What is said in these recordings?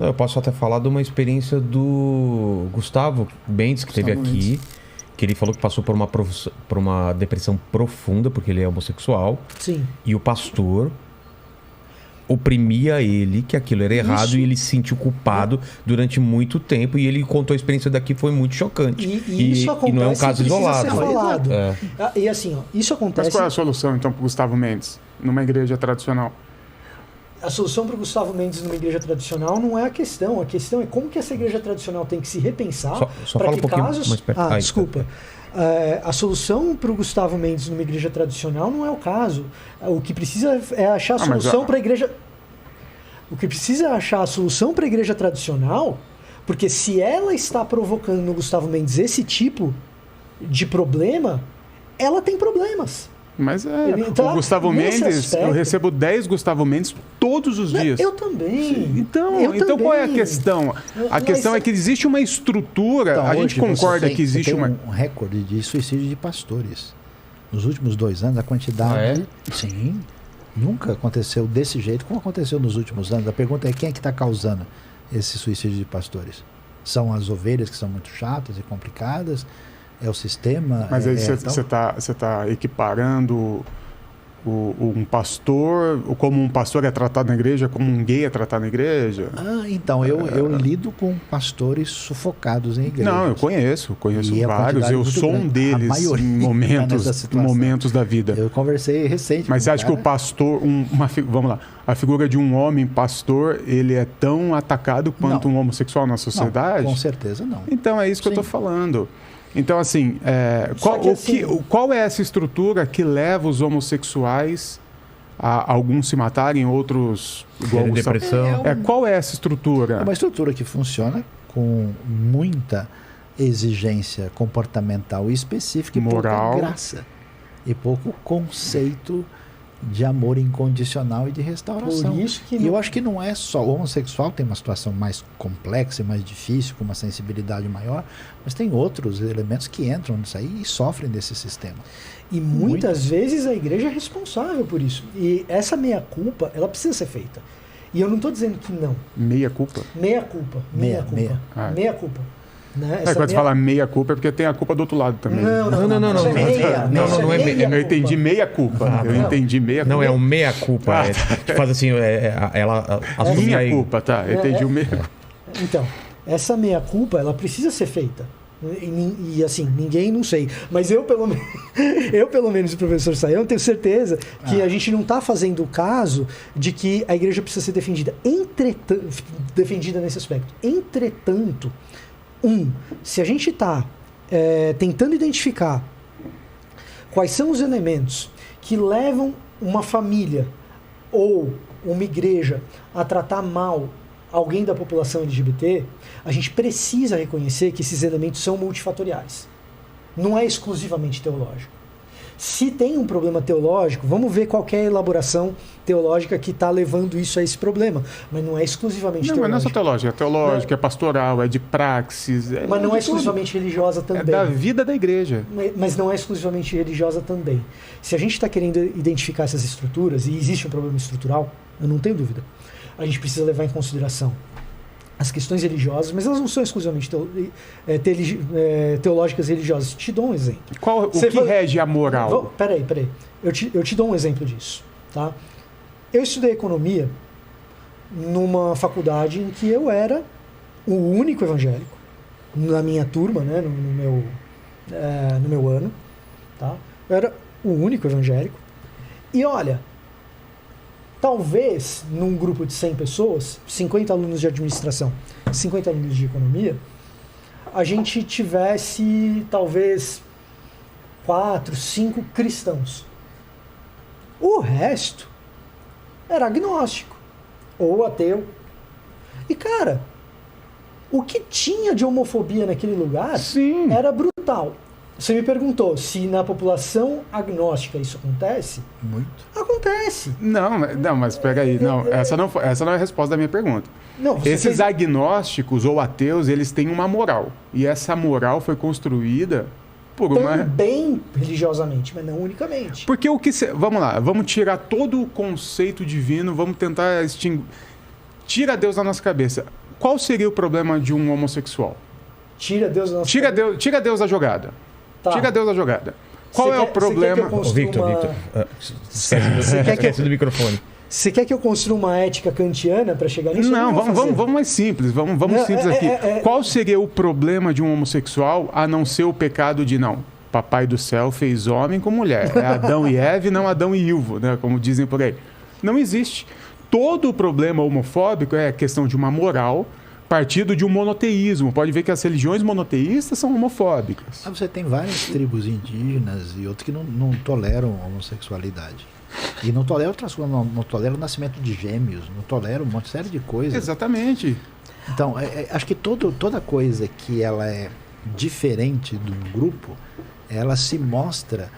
Eu posso até falar de uma experiência do Gustavo Mendes, que esteve aqui, que ele falou que passou por uma depressão profunda, porque ele é homossexual. Sim. E o pastor oprimia ele, que aquilo era errado, e ele se sentiu culpado durante muito tempo, e ele contou a experiência daqui, foi muito chocante. Isso acontece, e não é um caso isolado. Ser falado. E assim, ó, isso acontece... Mas qual é a solução, então, para o Gustavo Mendes, numa igreja tradicional? A solução para o Gustavo Mendes numa igreja tradicional não é a questão é como que essa igreja tradicional tem que se repensar para que casos... Desculpa. A solução para o Gustavo Mendes numa igreja tradicional não é o caso. O que precisa é achar a solução para a igreja... O que precisa é achar a solução para a igreja tradicional, porque se ela está provocando no Gustavo Mendes esse tipo de problema, ela tem problemas. Mas o Gustavo Mendes, eu recebo 10 Gustavo Mendes todos os dias. Eu também. Então qual é a questão? A questão é que existe uma estrutura, então, a gente concorda que existe um recorde de suicídio de pastores. Nos últimos 2 anos, a quantidade... Sim, nunca aconteceu desse jeito como aconteceu nos últimos anos. A pergunta é quem é que está causando esse suicídio de pastores? São as ovelhas que são muito chatas e complicadas? É o sistema? Mas aí você está equiparando um pastor, como um pastor é tratado na igreja, como um gay é tratado na igreja? Então, eu lido com pastores sufocados em igrejas. Não, eu conheço vários, eu sou um deles em momentos da vida. Eu conversei recente. Mas você acha que o pastor, vamos lá, a figura de um homem pastor, ele é tão atacado quanto um homossexual na sociedade? Não, com certeza não. Então é isso que eu estou falando. Então, assim, qual é essa estrutura que leva os homossexuais a alguns se matarem, outros... depressão. Qual é essa estrutura? É uma estrutura que funciona com muita exigência comportamental específica e moral, pouca graça. E pouco conceito de amor incondicional e de restauração. Por isso que eu acho que não é só o homossexual, tem uma situação mais complexa e mais difícil, com uma sensibilidade maior, mas tem outros elementos que entram nisso aí e sofrem desse sistema. E muitas vezes a igreja é responsável por isso. E essa meia-culpa, ela precisa ser feita. E eu não estou dizendo que não. Meia-culpa? Meia-culpa. Meia-culpa. Né? Quando você fala meia-culpa é porque tem a culpa do outro lado também. Não é meia. Eu entendi meia-culpa. Não, é o meia-culpa. Faz assim, ela assume minha culpa, tá? Eu entendi o meia. Então, essa meia-culpa, ela precisa ser feita. E assim, ninguém, não sei. Mas eu pelo menos, o professor Saião, tenho certeza que a gente não está fazendo o caso de que a igreja precisa ser defendida nesse aspecto. Entretanto, se a gente está tentando identificar quais são os elementos que levam uma família ou uma igreja a tratar mal alguém da população LGBT, a gente precisa reconhecer que esses elementos são multifatoriais. Não é exclusivamente teológico. Se tem um problema teológico, vamos ver qual é a elaboração teológica que está levando isso a esse problema. Mas não é exclusivamente teológica. Não é só teológica, é teológica, é pastoral, é de praxis. Mas não é exclusivamente religiosa também. É da vida da igreja. Mas não é exclusivamente religiosa também. Se a gente está querendo identificar essas estruturas, e existe um problema estrutural, eu não tenho dúvida, a gente precisa levar em consideração as questões religiosas, mas elas não são exclusivamente teológicas e religiosas. Te dou um exemplo. O que rege a moral? Peraí. Eu te dou um exemplo disso. Tá? Eu estudei economia numa faculdade em que eu era o único evangélico na minha turma, né, no meu ano. Tá? Eu era o único evangélico. E olha, talvez num grupo de 100 pessoas, 50 alunos de administração, 50 alunos de economia, a gente tivesse talvez 4, 5 cristãos. O resto era agnóstico ou ateu. E cara, o que tinha de homofobia naquele lugar era brutal. Você me perguntou se na população agnóstica isso acontece? Muito. Acontece. Não, mas pega aí. Essa não é a resposta da minha pergunta. Esses agnósticos ou ateus, eles têm uma moral. E essa moral foi construída por uma... Também religiosamente, mas não unicamente. Porque vamos lá, vamos tirar todo o conceito divino, vamos tentar extinguir... Tira Deus da nossa cabeça. Qual seria o problema de um homossexual? Tira Deus da nossa Tira Deus da jogada. Tá. Tira Deus da jogada. Qual é o problema? Victor. Esquece do microfone. Você quer que eu construa uma ética kantiana para chegar nisso? Não, vamos mais simples. Vamos simples aqui. Qual seria o problema de um homossexual a não ser o pecado de não? Papai do céu fez homem com mulher. É Adão e Eva, não Adão e Ilvo, né? Como dizem por aí. Não existe. Todo o problema homofóbico é questão de uma moral partido de um monoteísmo. Pode ver que as religiões monoteístas são homofóbicas. Você tem várias tribos indígenas e outras que não toleram a homossexualidade. E não toleram outras coisas, não toleram o nascimento de gêmeos, não toleram uma série de coisas. Exatamente. Então, acho que toda coisa que ela é diferente do grupo, ela se mostra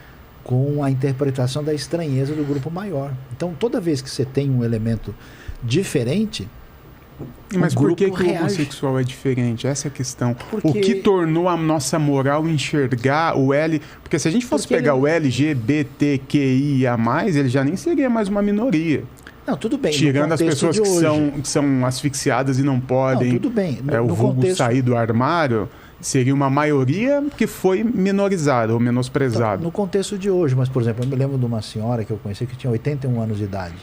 com a interpretação da estranheza do grupo maior. Então, toda vez que você tem um elemento diferente, mas por que o homossexual é diferente? Essa é a questão. O que tornou a nossa moral enxergar o L... Porque se a gente fosse pegar o LGBTQIA+, ele já nem seria mais uma minoria. Não, tudo bem. Tirando as pessoas que são asfixiadas e não podem... Não, tudo bem. O vulgo sair do armário... Seria uma maioria que foi minorizada ou menosprezada. Então, no contexto de hoje, mas, por exemplo, eu me lembro de uma senhora que eu conheci que tinha 81 anos de idade.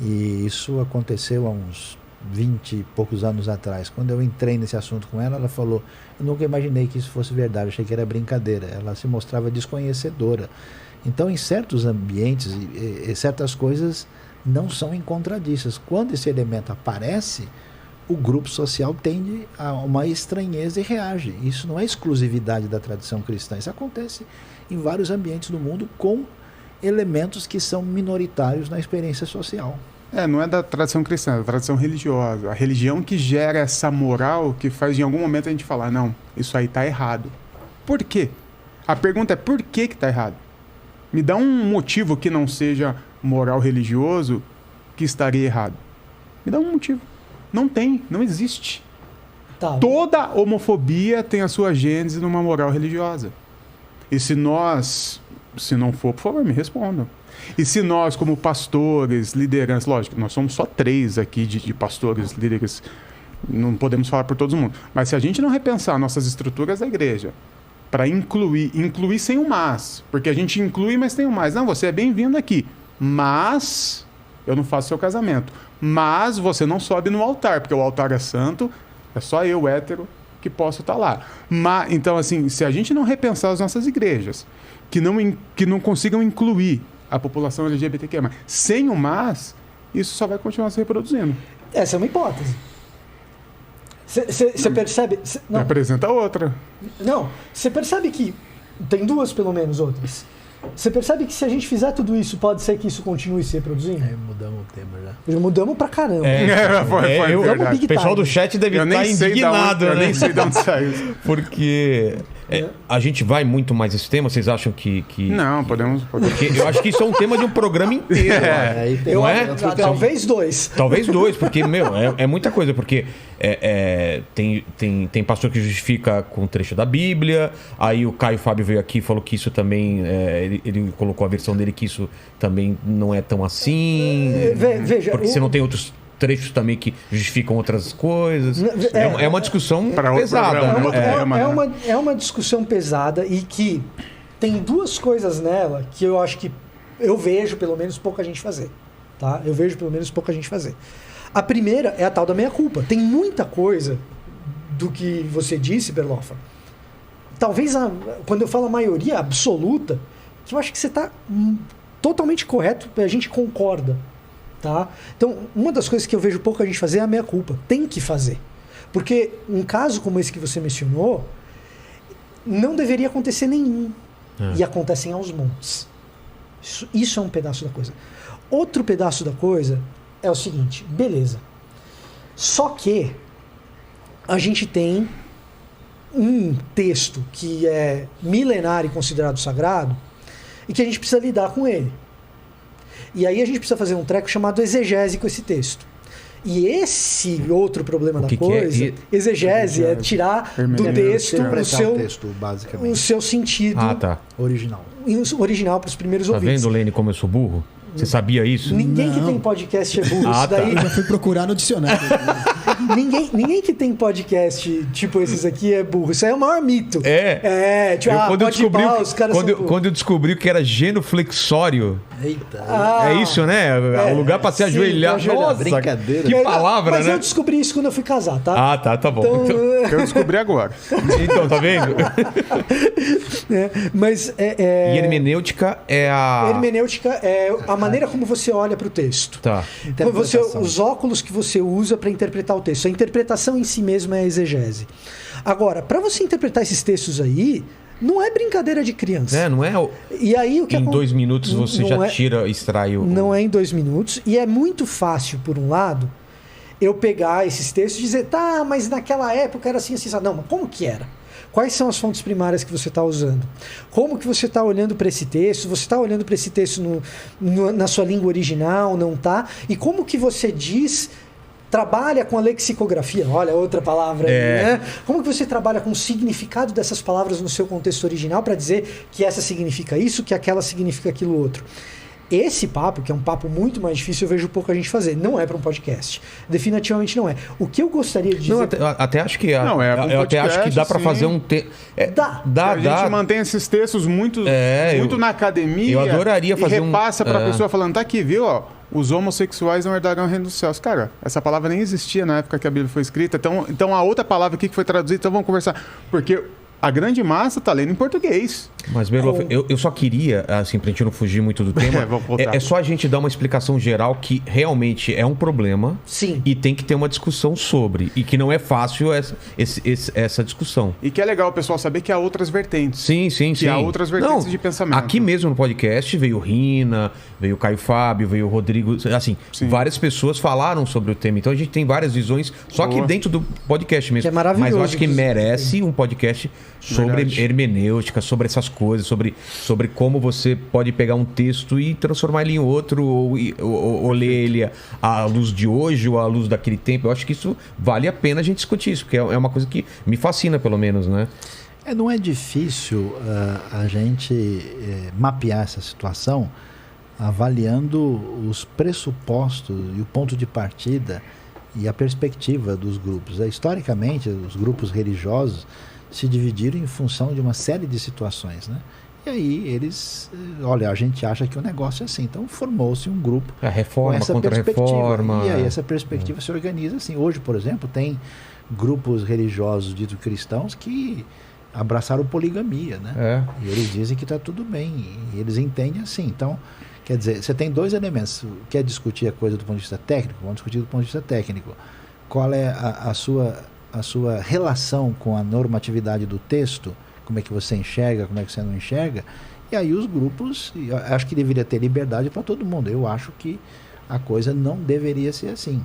E isso aconteceu há uns 20 e poucos anos atrás. Quando eu entrei nesse assunto com ela, ela falou: eu nunca imaginei que isso fosse verdade, achei que era brincadeira. Ela se mostrava desconhecedora. Então, em certos ambientes, certas coisas não são encontradiças. Quando esse elemento aparece, o grupo social tende a uma estranheza e reage. Isso não é exclusividade da tradição cristã. Isso acontece em vários ambientes do mundo com elementos que são minoritários na experiência social. Não é da tradição cristã, é da tradição religiosa. A religião que gera essa moral que faz em algum momento a gente falar: não, isso aí está errado. Por quê? A pergunta é: por que está errado? Me dá um motivo que não seja moral religioso que estaria errado. Me dá um motivo. Não tem, não existe. Tá. Toda homofobia tem a sua gênese numa moral religiosa. E se não for, por favor, me respondam. E se nós, como pastores, lideranças, lógico, nós somos só 3 aqui de pastores, líderes, não podemos falar por todo mundo, mas se a gente não repensar nossas estruturas da igreja para incluir sem o mas, porque a gente inclui, mas tem o mais. Não, você é bem-vindo aqui, mas eu não faço seu casamento. Mas você não sobe no altar, porque o altar é santo, é só eu, hétero, que posso estar lá. Então, assim, se a gente não repensar as nossas igrejas, que não consigam incluir a população LGBTQ+, sem o mas, isso só vai continuar se reproduzindo. Essa é uma hipótese. Você percebe... Me apresenta outra. Não, você percebe que tem 2, pelo menos, outras. Você percebe que se a gente fizer tudo isso, pode ser que isso continue se reproduzindo? Mudamos o tema já. Já mudamos pra caramba. O pessoal do chat deve estar indignado. Eu nem sei de onde saiu. Porque a gente vai muito mais esse tema. Vocês acham que... Não, podemos. Porque eu acho que isso é um tema de um programa inteiro. Não é? Talvez 2. Talvez 2, porque, é muita coisa. Porque tem pastor que justifica com trecho da Bíblia. Aí o Caio Fábio veio aqui e falou que isso também... Ele colocou a versão dele que isso também não é tão assim. Veja, porque você não tem outros trechos também que justificam outras coisas. É uma discussão pesada. É uma discussão pesada e que tem 2 coisas nela que eu acho que eu vejo pelo menos pouca gente fazer. Tá? Eu vejo pelo menos pouca gente fazer. A primeira é a tal da meia-culpa. Tem muita coisa do que você disse, Berloffa. Talvez, quando eu falo a maioria absoluta, que eu acho que você está totalmente correto, a gente concorda. Tá? Então, uma das coisas que eu vejo pouca gente fazer é a meia-culpa. Tem que fazer. Porque um caso como esse que você mencionou, não deveria acontecer nenhum. E acontecem aos montes. Isso é um pedaço da coisa. Outro pedaço da coisa é o seguinte, beleza. Só que a gente tem um texto que é milenar e considerado sagrado e que a gente precisa lidar com ele. E aí a gente precisa fazer um treco chamado exegese com esse texto. E esse outro problema da coisa, exegese é tirar do texto o seu sentido original para os primeiros ouvintes. Tá vendo, Lene, como eu sou burro? Você sabia isso? Ninguém que tem podcast é burro. Isso daí... Eu já fui procurar no dicionário. ninguém que tem podcast tipo esses aqui é burro. Isso aí é o maior mito. Tipo, quando eu descobri que era genuflexório. Eita. É isso, né? O lugar pra se ajoelhar. Nossa, brincadeira. Que palavra, mas né? eu descobri isso quando eu fui casar, tá? Tá bom. Então, Eu descobri agora. Então, tá vendo? Mas E hermenêutica é a... Hermenêutica é a maneira como você olha para o texto. Tá. Os óculos que você usa para interpretar o texto. A interpretação em si mesma é a exegese. Agora, para você interpretar esses textos aí, não é brincadeira de criança. Não é... E aí, o que em 2 minutos você já extrai o... Não é em 2 minutos. E é muito fácil, por um lado, eu pegar esses textos e dizer, tá, mas naquela época era assim, assim. Não, mas como que era? Quais são as fontes primárias que você está usando? Como que você está olhando para esse texto? Você está olhando para esse texto na sua língua original, não tá? E como que você trabalha com a lexicografia? Olha, outra palavra aí, né? Como que você trabalha com o significado dessas palavras no seu contexto original para dizer que essa significa isso, que aquela significa aquilo outro? Esse papo, que é um papo muito mais difícil, eu vejo pouca gente fazer. Não é para um podcast. Definitivamente não é. O que eu gostaria de dizer... Não, até acho que... Não, eu até acho que dá para fazer um... Dá. A gente mantém esses textos muito na academia. Eu adoraria fazer e repassa para a pessoa falando, tá aqui, viu? Ó, os homossexuais não herdarão o reino dos céus. Cara, essa palavra nem existia na época que a Bíblia foi escrita. Então a outra palavra aqui que foi traduzida, então vamos conversar. Porque... a grande massa tá lendo em português. Mas, Berloff, eu só queria, assim, pra gente não fugir muito do tema, é só a gente dar uma explicação geral que realmente é um problema. Sim. E tem que ter uma discussão sobre. E que não é fácil essa discussão. E que é legal o pessoal saber que há outras vertentes. Sim. Que há outras vertentes de pensamento. Aqui mesmo no podcast veio o Rina, veio o Caio Fábio, veio o Rodrigo. Assim, várias pessoas falaram sobre o tema. Então a gente tem várias visões, só que dentro do podcast mesmo. Que é maravilhoso. Mas eu acho que merece um podcast sobre hermenêutica, sobre essas coisas, sobre como você pode pegar um texto e transformar ele em outro, ou ler ele à luz de hoje ou à luz daquele tempo. Eu acho que isso vale a pena a gente discutir isso, porque é uma coisa que me fascina, pelo menos, né? Não é difícil a gente mapear essa situação avaliando os pressupostos e o ponto de partida e a perspectiva dos grupos. Historicamente, os grupos religiosos se dividiram em função de uma série de situações, né? E aí eles, olha, a gente acha que o negócio é assim. Então formou-se um grupo a reforma, com essa contra perspectiva. A reforma. E aí essa perspectiva se organiza assim. Hoje, por exemplo, tem grupos religiosos ditos cristãos que abraçaram poligamia, né? E eles dizem que está tudo bem. E eles entendem assim. Então, quer dizer, você tem 2 elementos. Quer discutir a coisa do ponto de vista técnico? Vamos discutir do ponto de vista técnico. Qual é a sua relação com a normatividade do texto, como é que você enxerga, como é que você não enxerga, e aí os grupos, eu acho que deveria ter liberdade para todo mundo. Eu acho que a coisa não deveria ser assim.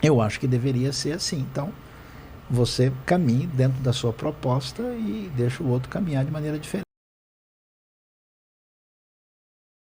Eu acho que deveria ser assim. Então, você caminhe dentro da sua proposta e deixa o outro caminhar de maneira diferente.